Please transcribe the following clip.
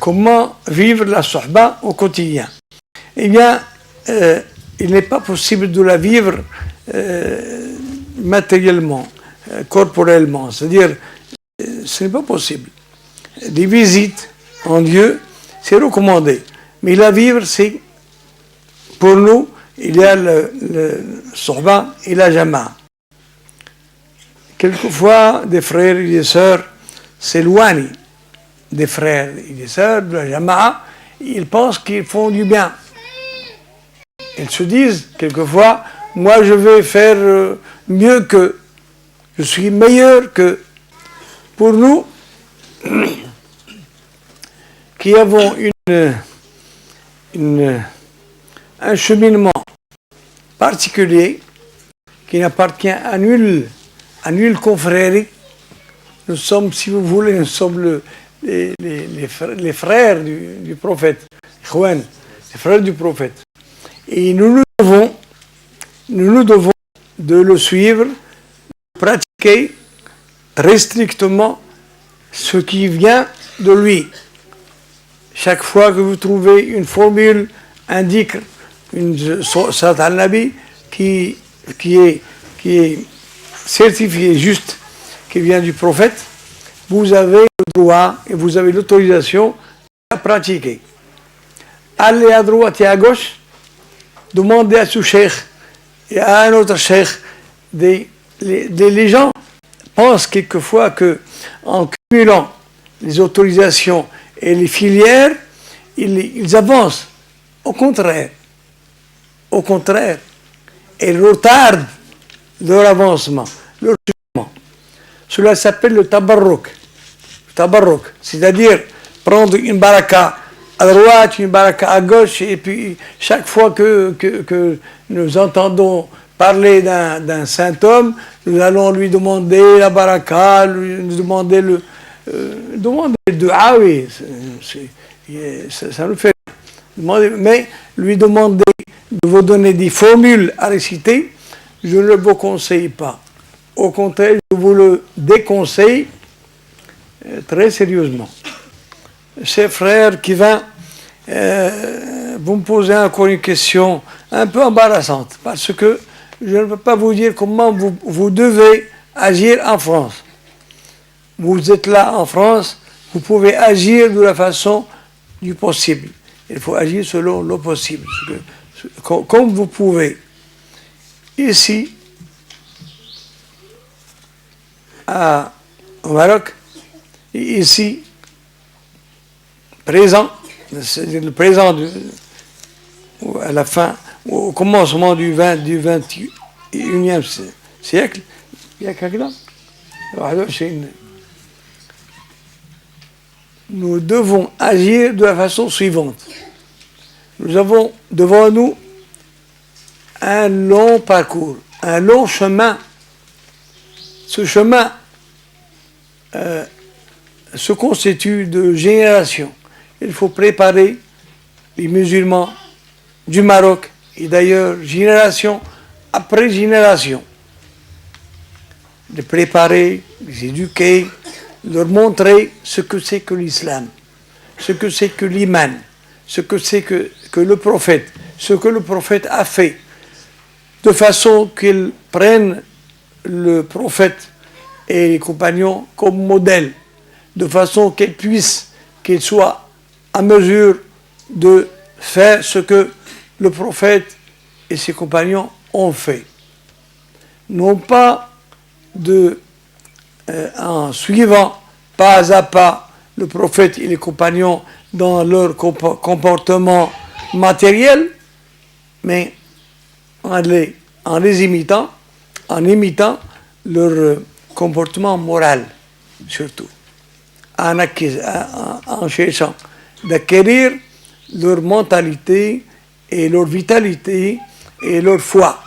Comment vivre la sohba au quotidien? Eh bien, il n'est pas possible de la vivre matériellement, corporellement. C'est-à-dire, ce n'est pas possible. Des visites en Dieu, c'est recommandé. Mais la vivre, c'est, pour nous, il y a le sohba et la jama'a. Quelquefois, des frères et des sœurs s'éloignent des frères et des sœurs de la jama'a, ils pensent qu'ils font du bien. Ils se disent quelquefois, moi je vais faire mieux qu'eux, je suis meilleur qu'eux. Pour nous, qui avons un cheminement particulier, qui n'appartient à nulle confrérie, nous sommes, si vous voulez, nous sommes les frères du prophète, les frères du prophète. Et nous nous devons de le suivre, de pratiquer très strictement ce qui vient de lui. Chaque fois que vous trouvez une formule, un dhikr, une salat al-Nabi qui est certifiée juste, qui vient du prophète, vous avez le droit et vous avez l'autorisation à pratiquer. Allez à droite et à gauche, demandez à ce cheikh et à un autre cheikh. Les gens pensent quelquefois qu'en cumulant les autorisations et les filières, ils avancent. Au contraire, ils retardent leur avancement, leur cheminement. Cela s'appelle le tabarruk. C'est-à-dire prendre une baraka à droite, une baraka à gauche, et puis chaque fois que nous entendons parler d'un saint homme, nous allons lui demander la baraka, lui demander le dua, oui, ça nous fait. Mais lui demander de vous donner des formules à réciter, je ne vous conseille pas. Au contraire, je vous le déconseille très sérieusement. Chers frères qui vient, vous me posez encore une question un peu embarrassante, parce que je ne peux pas vous dire comment vous devez agir en France. Vous êtes là en France, vous pouvez agir de la façon du possible. Il faut agir selon le possible, comme vous pouvez. Ici, au Maroc, ici, présent, c'est-à-dire le présent à la fin, au commencement du 21e siècle, nous devons agir de la façon suivante. Nous avons devant nous un long parcours, un long chemin. Ce chemin se constitue de générations. Il faut préparer les musulmans du Maroc, et d'ailleurs génération après génération. De préparer, les éduquer, leur montrer ce que c'est que l'islam, ce que c'est que l'iman, ce que c'est que le prophète, ce que le prophète a fait, de façon qu'ils prennent le prophète et les compagnons comme modèle, de façon qu'ils soient en mesure de faire ce que le prophète et ses compagnons ont fait. Non pas en suivant pas à pas le prophète et les compagnons dans leur comportement matériel, mais en les imitant, en imitant leur comportement moral, surtout, en cherchant d'acquérir leur mentalité et leur vitalité et leur foi.